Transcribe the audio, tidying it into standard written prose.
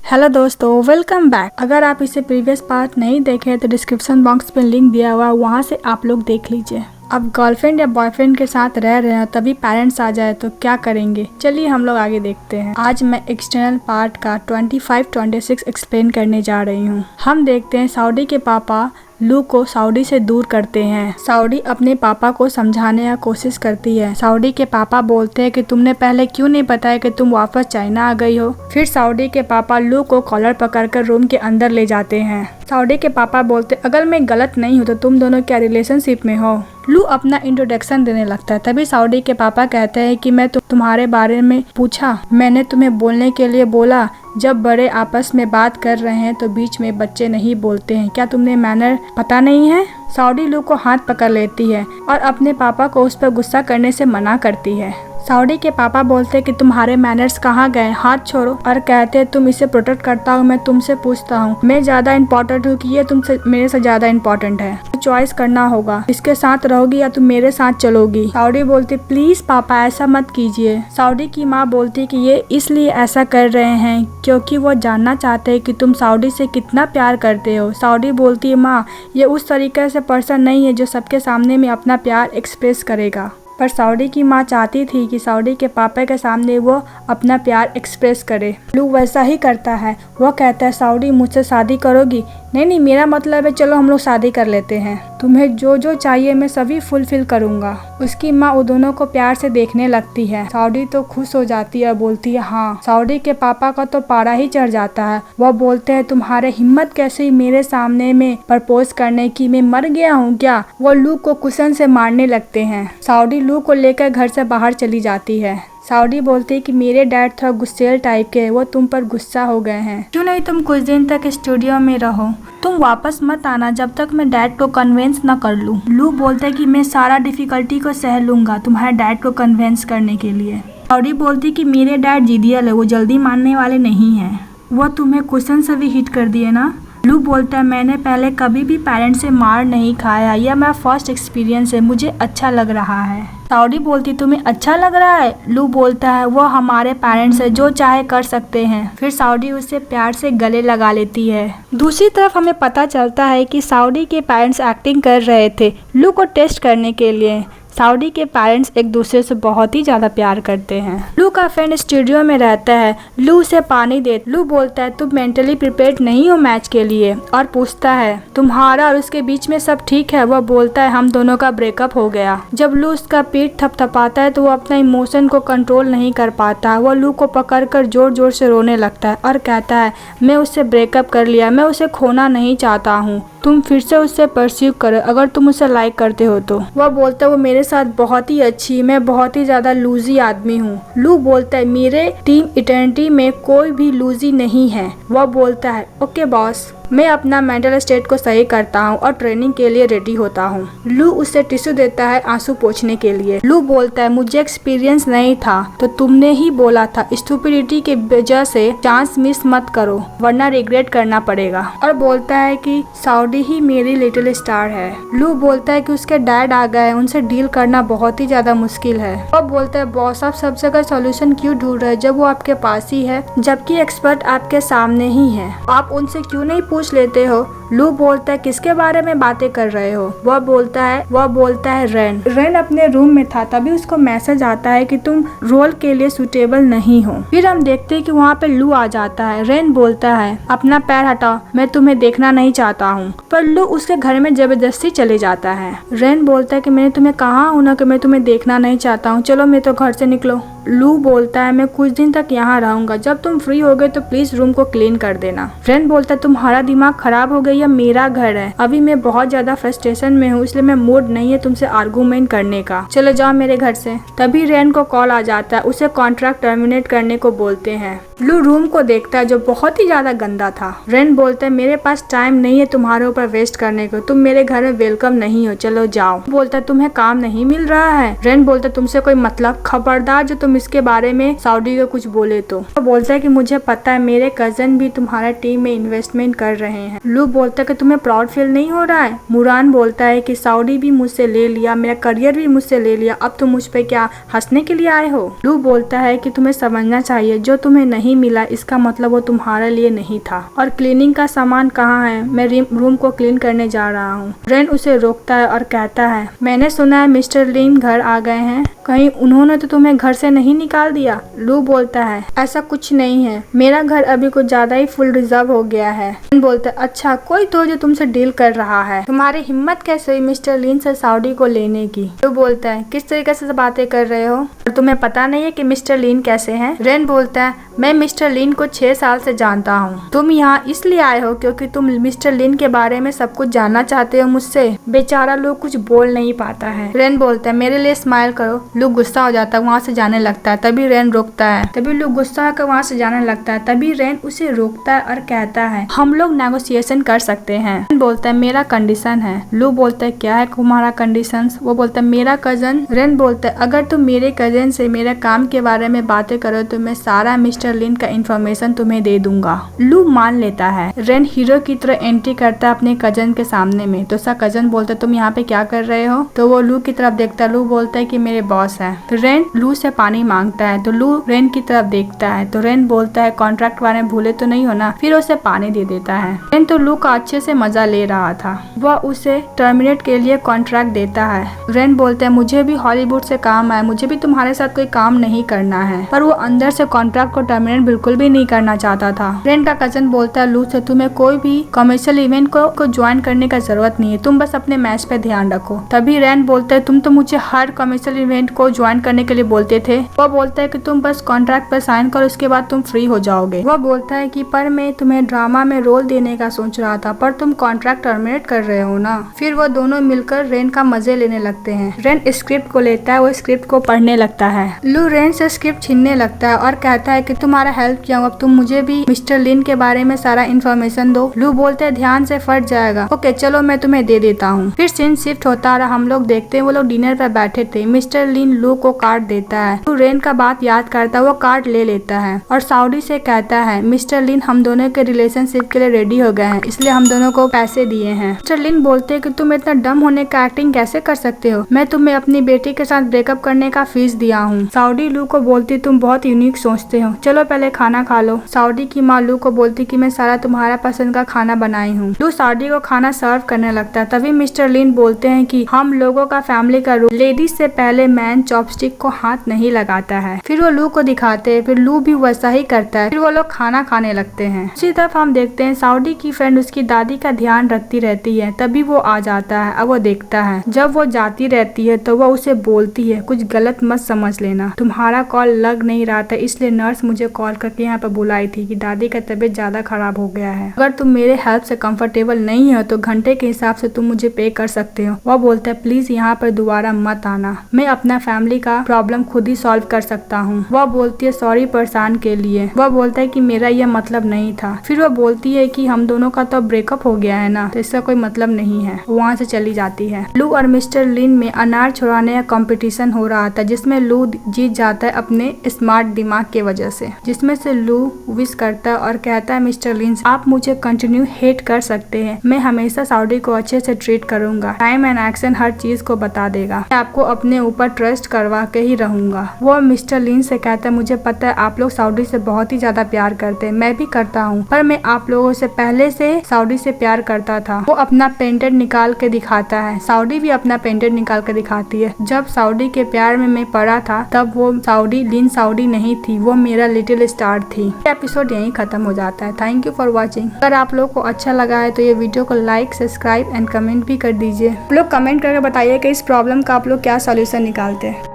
Hello दोस्तों, welcome back. अगर आप इसे प्रीवियस पार्ट नहीं देखे तो डिस्क्रिप्शन बॉक्स में लिंक दिया हुआ है, वहाँ से आप लोग देख लीजिए। अब गर्लफ्रेंड या बॉयफ्रेंड के साथ रह रहे हैं तभी पेरेंट्स आ जाए तो क्या करेंगे, चलिए हम लोग आगे देखते हैं। आज मैं एक्सटर्नल पार्ट का 25-26 एक्सप्लेन करने जा रही हूँ। हम देखते हैं सऊदी के पापा लू को सऊदी से दूर करते हैं। सऊदी अपने पापा को समझाने की कोशिश करती है। सऊदी के पापा बोलते हैं कि तुमने पहले क्यों नहीं बताया कि तुम वापस चाइना आ गई हो। फिर सऊदी के पापा लू को कॉलर पकड़कर रूम के अंदर ले जाते हैं। सऊदी के पापा बोलते अगर मैं गलत नहीं हूँ तो तुम दोनों क्या रिलेशनशिप में हो। लू अपना इंट्रोडक्शन देने लगता है। तभी सऊदी के पापा कहते हैं कि मैं तुम्हारे बारे में पूछा, मैंने तुम्हें बोलने के लिए बोला। जब बड़े आपस में बात कर रहे हैं तो बीच में बच्चे नहीं बोलते हैं, क्या तुमने मैनर पता नहीं है। सऊदी लू को हाथ पकड़ लेती है और अपने पापा को उस पर गुस्सा करने से मना करती है। सऊदी के पापा बोलते कि तुम्हारे मैनर्स कहाँ गए, हाथ छोड़ो, और कहते तुम इसे प्रोटेक्ट करता हूँ, मैं तुमसे पूछता हूँ, मैं ज्यादा इम्पोर्टेंट हूँ कि ये तुमसे मेरे से ज्यादा इम्पोर्टेंट है। चॉइस करना होगा, इसके साथ रहोगी या तुम मेरे साथ चलोगी। सऊदी बोलती प्लीज पापा ऐसा मत कीजिए। सऊदी की माँ बोलती कि ये इसलिए ऐसा कर रहे हैं क्योंकि वो जानना चाहते हैं कि तुम सऊदी से कितना प्यार करते हो। सऊदी बोलती है माँ, ये उस तरीके से पर्सन नहीं है जो सबके सामने में अपना प्यार एक्सप्रेस करेगा। पर सऊदी की माँ चाहती थी कि सऊदी के पापा के सामने वो अपना प्यार एक्सप्रेस करे। लू वैसा ही करता है। वो कहता है सऊदी मुझसे शादी करोगी। नहीं, मेरा मतलब है चलो हम लोग शादी कर लेते हैं, तुम्हें जो जो चाहिए मैं सभी फुलफिल करूंगा। उसकी माँ उन दोनों को प्यार से देखने लगती है। सऊदी तो खुश हो जाती है, बोलती है हाँ। सऊदी के पापा का तो पारा ही चढ़ जाता है। वो बोलते हैं तुम्हारे हिम्मत कैसे मेरे सामने में प्रपोज करने की, मैं मर गया हूँ क्या। वो लू को कुशन से मारने लगते हैं। सऊदी लू को लेकर घर से बाहर चली जाती है। सऊदी बोलती है कि मेरे डैड थोड़ा गुस्सेल टाइप के हैं, वो तुम पर गुस्सा हो गए हैं। क्यों नहीं तुम कुछ दिन तक स्टूडियो में रहो, तुम वापस मत आना जब तक मैं डैड को कन्विंस न कर लूँ। लू बोलता है कि मैं सारा डिफिकल्टी को सह लूंगा तुम्हारे डैड को कन्विंस करने के लिए। सऊदी बोलती कि मेरे डैड जिदियल है, वो जल्दी मानने वाले नहीं हैं, वो तुम्हें क्वेश्चन से भी हिट कर दिए ना। लू बोलता है मैंने पहले कभी भी पेरेंट्स से मार नहीं खाया, यह मेरा फर्स्ट एक्सपीरियंस है, मुझे अच्छा लग रहा है। सऊदी बोलती तुम्हें अच्छा लग रहा है। लू बोलता है वो हमारे पेरेंट्स है, जो चाहे कर सकते हैं। फिर सऊदी उससे प्यार से गले लगा लेती है। दूसरी तरफ हमें पता चलता है कि सऊदी के पेरेंट्स एक्टिंग कर रहे थे लू को टेस्ट करने के लिए। सऊदी के पेरेंट्स एक दूसरे से बहुत ही ज्यादा प्यार करते हैं। लू का फ्रेंड स्टूडियो में रहता है। लू उसे पानी दे। लू बोलता है तुम मेंटली प्रिपेयर्ड नहीं हो मैच के लिए, और पूछता है तुम्हारा और उसके बीच में सब ठीक है। वह बोलता है हम दोनों का ब्रेकअप हो गया। जब लू उसका पीठ थपथपाता है तो वो अपना इमोशन को कंट्रोल नहीं कर पाता। वो लू को पकड़कर जोर जोर से रोने लगता है और कहता है मैं उससे ब्रेकअप कर लिया, मैं उसे खोना नहीं चाहता हूँ, तुम फिर से उससे परस्यू करो अगर तुम उसे लाइक करते हो तो। वह बोलता है वो मेरे साथ बहुत ही अच्छी, मैं बहुत ही ज्यादा लूजी आदमी हूँ। लू बोलता है मेरे टीम इटर्निटी में कोई भी लूजी नहीं है। वह बोलता है ओके बॉस, मैं अपना मेंटल स्टेट को सही करता हूँ और ट्रेनिंग के लिए रेडी होता हूँ। लू उसे टिश्यू देता है आंसू पोंछने के लिए। लू बोलता है मुझे एक्सपीरियंस नहीं था तो तुमने ही बोला था, स्टुपिडिटी के वजह से चांस मिस मत करो वरना रिग्रेट करना पड़ेगा। और बोलता है कि सऊदी ही मेरी लिटिल स्टार है। लू बोलता है कि उसके डैड आ गए, उनसे डील करना बहुत ही ज्यादा मुश्किल है। वो बोलता है बॉस आप सब जगह सोल्यूशन क्यों ढूंढ रहे जब वो आपके पास ही है, जबकि एक्सपर्ट आपके सामने ही है, आप उनसे क्यों नहीं पूछ लेते हो। लू बोलता है किसके बारे में बातें कर रहे हो। वह बोलता है रेन अपने रूम में था, तभी उसको मैसेज आता है कि तुम रोल के लिए सुटेबल नहीं हो। फिर हम देखते हैं कि वहाँ पे लू आ जाता है। रेन बोलता है अपना पैर हटाओ, मैं तुम्हें देखना नहीं चाहता हूँ, पर लू उसके घर में जबरदस्ती चले जाता है। रेन बोलता है कि मैंने तुम्हें कहा हूँ ना कि मैं तुम्हें देखना नहीं चाहता हूँ, चलो मैं तो घर से निकलो। लू बोलता है मैं कुछ दिन तक यहाँ रहूंगा, जब तुम फ्री हो गए तो प्लीज रूम को क्लीन कर देना। रेन बोलता है तुम्हारा दिमाग खराब हो गया, यह मेरा घर है, अभी मैं बहुत ज्यादा फ्रस्ट्रेशन में हूँ इसलिए मैं मूड नहीं है तुमसे आर्गूमेंट करने का, चलो जाओ मेरे घर से। तभी रेन को कॉल आ जाता है, उसे कॉन्ट्रैक्ट टर्मिनेट करने को बोलते हैं। लू रूम को देखता है जो बहुत ही ज्यादा गंदा था। रेन बोलता है मेरे पास टाइम नहीं है तुम्हारे ऊपर वेस्ट करने को, तुम मेरे घर में वेलकम नहीं हो, चलो जाओ। बोलता है तुम्हें काम नहीं मिल रहा है। रेन बोलता है तुमसे कोई मतलब, खबरदार जो तुम इसके बारे में सऊदी को कुछ बोले तो। बोलता है कि मुझे पता है मेरे कजन भी तुम्हारा टीम में इन्वेस्टमेंट कर रहे हैं। लू बोलता बोलता है कि तुम्हें प्राउड फील नहीं हो रहा है। मुरान बोलता है कि सऊदी भी मुझसे ले लिया, मेरा करियर भी मुझसे ले लिया, अब तुम मुझ पे क्या हंसने के लिए आए हो। लू बोलता है कि तुम्हें समझना चाहिए, जो तुम्हें नहीं मिला इसका मतलब वो तुम्हारे लिए नहीं था। और क्लीनिंग का सामान कहाँ है, मैं रूम को क्लीन करने जा रहा हूँ। रेन उसे रोकता है और कहता है मैंने सुना है मिस्टर लिन घर आ गए हैं, कहीं उन्होंने तो तुम्हें घर से नहीं निकाल दिया। लू बोलता है ऐसा कुछ नहीं है, मेरा घर अभी कुछ ज्यादा ही फुल रिजर्व हो गया है। रेन बोलता है अच्छा कोई तो जो तुमसे डील कर रहा है, तुम्हारी हिम्मत कैसे हुई मिस्टर लिन से सऊदी को लेने की। लू बोलता है किस तरीके से बातें कर रहे हो और तुम्हें पता नहीं है कि मिस्टर लिन कैसे हैं। रेन बोलता है मैं मिस्टर लिन को 6 साल से जानता हूँ, तुम यहाँ इसलिए आए हो क्योंकि तुम मिस्टर लिन के बारे में सब कुछ जानना चाहते हो मुझसे। बेचारा लोग कुछ बोल नहीं पाता है। रेन बोलता है मेरे लिए स्माइल करो। लू गुस्सा हो जाता है, वहाँ से जाने लगता है। तभी रेन रोकता है, तभी लू गुस्सा होकर वहाँ से जाने लगता है। तभी रेन उसे रोकता है और कहता है हम लोग नेगोशिएशन कर सकते हैं। रेन बोलता है मेरा कंडीशन है। लू बोलता है क्या है तुम्हारा कंडीशन। वो बोलता है मेरा कजन। रेन बोलता है अगर तुम मेरे कजन से मेरे काम के बारे में बातें करो तो मैं सारा मिस्टर लिन का इंफॉर्मेशन तुम्हें दे दूंगा। लू मान लेता है। रेन हीरो की तरह एंट्री करता है अपने कजन के सामने में। तो उसका कजन बोलता है तुम यहाँ पे क्या कर रहे हो। तो वो लू की तरफ देखता है। लू बोलता है कि मेरे बॉस है। तो रेन लू से पानी मांगता है। तो लू रेन की तरफ देखता है। तो रेन बोलता है कॉन्ट्रैक्ट बारे में भूले तो नहीं हो ना, फिर उसे पानी दे देता है। रेन तो लू का अच्छे से मजा ले रहा था। वह उसे टर्मिनेट के लिए कॉन्ट्रैक्ट देता है। रेन बोलता है मुझे भी हॉलीवुड से काम आया, मुझे भी तुम्हारे साथ कोई काम नहीं करना है। पर वो अंदर से कॉन्ट्रैक्ट को टर्मिनेट बिल्कुल भी नहीं करना चाहता था। रेन का कजन बोलता है लू से तुम्हें कोई भी कमर्शियल इवेंट को ज्वाइन करने का जरूरत नहीं है, तुम बस अपने मैच पे ध्यान रखो। तभी रेन बोलता है तुम तो मुझे हर कमर्शियल इवेंट को ज्वाइन करने के लिए बोलते थे। वो बोलता है कि तुम बस कॉन्ट्रैक्ट पर साइन करो, उसके बाद तुम फ्री हो जाओगे। वो बोलता है कि पर मैं तुम्हें ड्रामा में रोल देने का सोच रहा था, पर तुम कॉन्ट्रैक्ट टर्मिनेट कर रहे हो ना। फिर वो दोनों मिलकर रेन का मजे लेने लगते हैं। रेन स्क्रिप्ट को लेता है, वो स्क्रिप्ट को पढ़ने लगता है। लू रेन से स्क्रिप्ट छीनने लगता है और कहता है कि तुम्हारा हेल्प किया, अब तुम मुझे भी मिस्टर लिन के बारे में सारा इन्फॉर्मेशन दो। लू बोलते हैं ध्यान से फट जाएगा। ओके चलो मैं तुम्हें दे देता हूँ। फिर सीन शिफ्ट होता रहा। हम लोग देखते हैं वो लोग डिनर पर बैठे थे। मिस्टर लिन लू को कार्ड देता है। लू रेन का बात याद करता है, वो कार्ड ले लेता है और सऊदी से कहता है मिस्टर लिन हम दोनों के रिलेशनशिप के लिए रेडी हो गए हैं, इसलिए हम दोनों को पैसे दिए हैं। मिस्टर लिन बोलते हैं कि तुम इतना डम होने का एक्टिंग कैसे कर सकते हो, मैं तुम्हें अपनी बेटी के साथ ब्रेकअप करने का फीस दिया हूँ। सऊदी लू को बोलती तुम बहुत यूनिक सोचते हो, चलो पहले खाना खा लो। सऊदी की माँ लू को बोलती कि मैं सारा तुम्हारा पसंद का खाना बनाई हूँ। लू सऊदी को खाना सर्व करने लगता है। तभी मिस्टर लिन बोलते हैं कि हम लोगों का फैमिली का रूल, लेडीज से पहले मैन चॉपस्टिक को हाथ नहीं लगाता है। फिर वो लू को दिखाते हैं, फिर लू भी वैसा ही करता है। फिर वो लोग खाना खाने लगते हैं। उसी तरफ हम देखते हैं सऊदी की फ्रेंड उसकी दादी का ध्यान रखती रहती है। तभी वो आ जाता है। अब वो देखता है जब वो जाती रहती है तो वो उसे बोलती है कुछ गलत मत समझ लेना, तुम्हारा कॉल लग नहीं रहा था इसलिए नर्स मुझे कॉल करके यहाँ पर बुलाई थी कि दादी का तबीयत ज्यादा खराब हो गया है। अगर तुम मेरे हेल्प से कंफर्टेबल नहीं हो तो घंटे के हिसाब से तुम मुझे पे कर सकते हो। वो बोलता है प्लीज यहाँ पर दोबारा मत आना, मैं अपना फैमिली का प्रॉब्लम खुद ही सॉल्व कर सकता हूँ। वह बोलती है सॉरी परेशान के लिए। वह बोलता है कि मेरा यह मतलब नहीं था। फिर वह बोलती है कि हम दोनों का तो ब्रेकअप हो गया है ना, तो इसका कोई मतलब नहीं है। वहाँ से चली जाती है। लू और मिस्टर लिन में अनार छुड़ाने का कंपटीशन हो रहा था, जिसमें लू जीत जाता है अपने स्मार्ट दिमाग के वजह से, जिसमें से लू विश करता है और कहता है मिस्टर लिन आप मुझे कंटिन्यू हेट कर सकते हैं, मैं हमेशा सऊदी को अच्छे से ट्रीट करूंगा, टाइम एंड एक्शन हर चीज को बता देगा, मैं आपको अपने ऊपर ट्रस्ट करवा के ही रहूंगा। वो मिस्टर लिन से कहता है मुझे पता है आप लोग सऊदी से बहुत ही ज्यादा प्यार करते हैं, मैं भी करता हूँ, पर मैं आप लोगों से पहले से सऊदी से प्यार करता था। वो अपना पेंटेड निकाल के दिखाता है। सऊदी भी अपना पेंटेड निकाल के दिखाती है। जब सऊदी के प्यार में मैं पड़ा था तब वो सऊदी लिन सऊदी नहीं थी, वो मेरा लिटिल स्टार थी। एपिसोड यहीं खत्म हो जाता है। Thank you for watching. अगर आप लोग को अच्छा लगा है तो ये वीडियो को लाइक सब्सक्राइब एंड कमेंट भी कर दीजिए। लोग कमेंट करके बताइए कि इस प्रॉब्लम का आप लोग क्या सॉल्यूशन निकालते हैं।